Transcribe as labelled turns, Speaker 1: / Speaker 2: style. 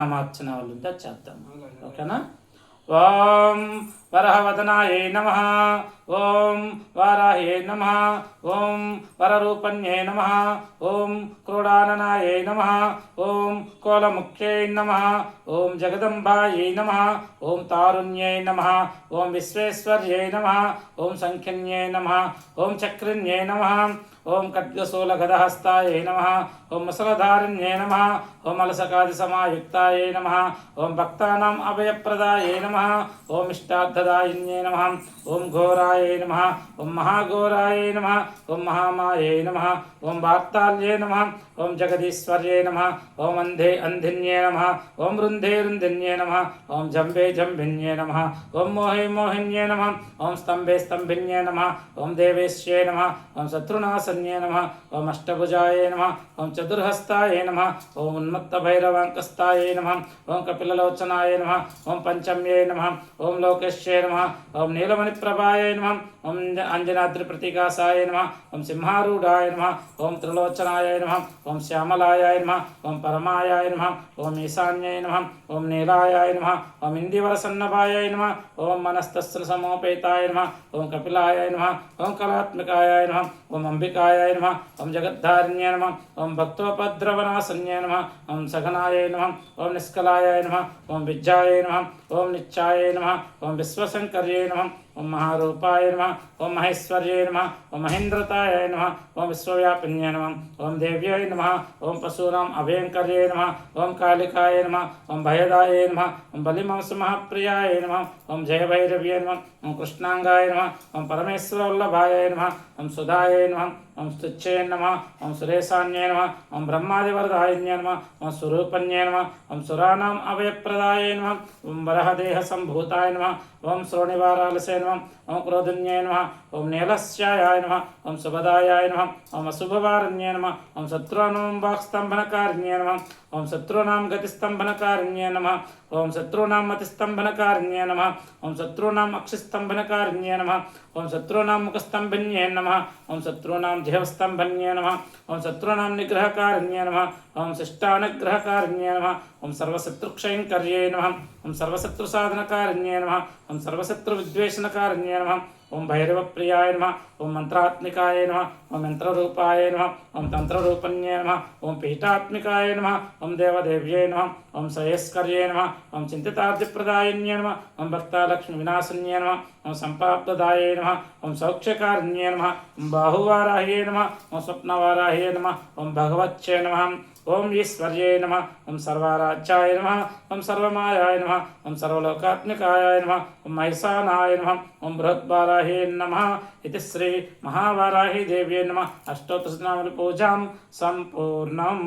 Speaker 1: నామార్చన వాళ్ళంతా చేద్దాం. ఓకేనా? ఓం వరహవదనాయే నమః. ఓం వారాహ్యే నమః. ఓం వరరూపణ్యే నమః. ఓం క్రోడాననాయే నమః. ఓం కోలముఖ్యై నమః. ఓం జగదంబాయై నమః. ఓం తారుణ్యై నమః. ఓం విశ్వేశ్వర్యై నమః. ఓం సంఖ్యన్యై నమః. ఓం చక్రిణ్యై నమః. ఓం ఖడ్గశూలగదహస్తాయై నమః. ఓం ముసలధారిణ్యై నమః. ఓం అలసకాదిసమాయుక్తాయై నమః. ఓం భక్తానాం అభయప్రదాయై నమః. ఓం ఇష్టార్థదాయిన్యై నమః. ఓం ఘోరాయై నమః. ఓం మహాఘోరాయై నమః. ఓం మహామాయై నమః. ఓం వార్తాల్యై నమః. ఓం జగదీశ్వర్యై నమః. ఓం అంధే అంధిన్యై నమః. ఓం రుంధే రుంధిన్యై నమః. ఓం జంబే జంభిన్యై నమః. ఓం మోహే మోహిన్యై నమః. ఓం స్తంభే స్తంభిన్యై నమః. ఓం దేవేశ్యై నమః. ఓం శత్రునాశన్యై నమః. ఓం అష్టభుజాయై నమః. ఓం చతుర్హస్తాయై నమః. ఓం ఉన్మత్తభైరవాంకస్తాయై నమః. ఓం కపిలలోచనాయై నమః. ఓం పంచమ్యై నమః. ఓం లోకేశ్యై నమః. ఓం నీలమణిప్రభాయై నమః. ఓం అంజనాద్రిప్రతికాసాయ నమః. ఓం సింహారూఢాయ నమః. ఓం త్రిలోచనాయ నమః. ఓం శ్యామలాయాయ నమః. ఓం పరమాయాయ నమః. ఓం ఈశాన్యాయ నమః. ఓం నీలాయాయ నమః. ఓం ఇందివరసన్నభాయాయ నమః. ఓం మనస్తస్ర సమోపేతాయ నమః. ఓం కపిలాయాయ నమః. ఓం కళాత్మికాయాయ నమః. ఓం అంబికాయాయ నమః. ఓం జగద్ధారిణ్యాయ నమః. ఓం భక్తోపద్రవనాశన్యాయ నమః. ఓం సఘనాయ నమః. ఓం నిష్కలాయాయ నమః. ఓం విజ్జాయ నమః. ఓం నిత్యాయ నమః. ఓం విశ్వశంకర్యై నమః. ఓం మహారూపాయ నమః. ఓం మహేశ్వర్యై నమః. ఓం మహేంద్రతాయ నమః. ఓం విశ్వవ్యాపిన్యై నమః. ఓం దేవ్యై నమః. ఓం పశూనాం అభయంకర్యై నమః. ఓం కాళికాయ నమః. ఓం భయదాయ నమః. ఓం బలిమంసమహాప్రియాయ నమః. ఓం జయభైరవ్యై నమః. ఓం కృష్ణాంగాయ నమః. ఓం పరమేశ్వరవల్లభాయ నమః. ఓం సుధాయ నమః. ఓం స్తుత్యై నమః. ఓం సురేశాన్యై నమః. ఓం బ్రహ్మాదివరదాయిన్యై నమః. ఓం స్వరూపన్యై నమః. ఓం సురానాం అభయప్రదాయ నమః. ఓం వరహదేహ సంభూతాయ నమః. ఓం శ్రోణివారాలసే నమః. ఓం క్రోధన్యై నమః. ఓం నీలస్యాయ నమః. ఓం శుభదాయాయ నమః. ఓం అశుభవారణ్యై నమః. ఓం శత్రునాం వాక్స్తంభనకారిణ్యై నమః. ఓం శత్రునాం గతిస్తంభనకారిణ్యై నమః. ఓం శత్రునాం మతిస్తంభనకారిణ్యై నమః. ఓం శత్రునాం అక్షిస్తంభనకారిణ్యై నమః. ఓం శత్రునాం ముఖస్తంభన్యై నమః. ఓం శత్రునాం జిహ్వస్తంభన్యై నమః. ఓం శత్రునాం నిగ్రహకారిణ్యై నమః. ఓం శిష్టానుగ్రహకారిణ్యై నమః. ఓం సర్వశత్రుక్షయంకర్యై నమః. ఓం సర్వశత్రుసాధనకారిణ్యై నమః. ఓం సర్వశత్రువిద్వేషణకారిణ్యై నమః. ఓం భైరవప్రియాయ నమః. ఓం మంత్రాత్మికాయ నమః. ఓం యంత్రరూపాయ నమః. ఓం తంత్రరూపణ్యై నమః. ఓం పీఠాత్మికాయ నమః. ఓం దేవదేవ్యై నమః. ఓం శ్రేయస్కర్యై నమః. ఓం చింతితార్థప్రదాయిన్యై నమః. ఓం భక్తాలక్ష్మి వినాశన్యై నమః. ఓం సంప్రాప్తదాయై నమః. ఓం సౌఖ్యకారిణ్యై నమః. ఓం బాహువారాహ్యై నమః. ఓం స్వప్నవారాహ్యై నమః. ఓం భగవత్యై నమః. ఓం ఈశ్వర్యై నమః. ఓం సర్వారాధ్యాయ నమః. ఓం సర్వమాయాయ నమః. ఓం సర్వలోకాత్మికాయ నమః. ఓం మహిషానాయ నమః. ఓం బృహద్వారాహ్యై నమః. ఇది శ్రీ మహావారాహి దేవ్యై నమః. అష్టోత్తరనామ పూజాం సంపూర్ణం.